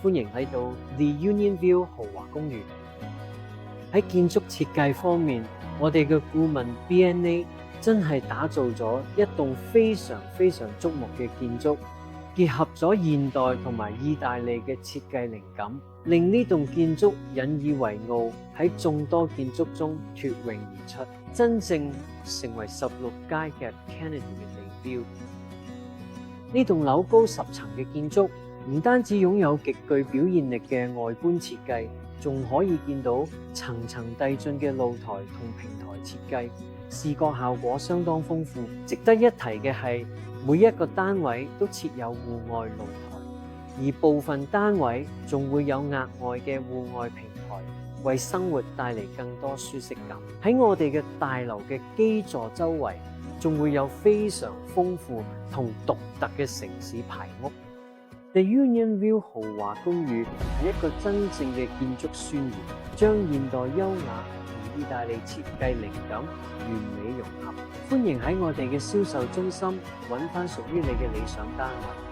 歡迎嚟到 The Union View 豪華公寓。喺建築設計方面，我哋嘅顧問 BNA 真係打造咗一棟非常矚目嘅建築，結合咗現代同埋意大利嘅設計靈感，令呢棟建築引以為傲，喺眾多建築中脫穎而出，真正成為16街嘅 Kennedy 嘅地標。呢棟樓高10層嘅建築，唔單止擁有極具表現力嘅外觀設計，仲可以見到層層遞進嘅露台同平台設計，視覺效果相當豐富。值得一提嘅係，每一個單位都設有戶外露台，而部分單位仲會有額外嘅戶外平台，為生活帶嚟更多舒適感。喺我哋嘅大樓嘅基座周圍，仲會有非常豐富同獨特嘅城市排屋。The Union View 豪華公寓係一個真正嘅建築宣言，將現代優雅同意大利設計靈感完美融合。歡迎喺我哋嘅銷售中心揾返屬於你嘅理想單位。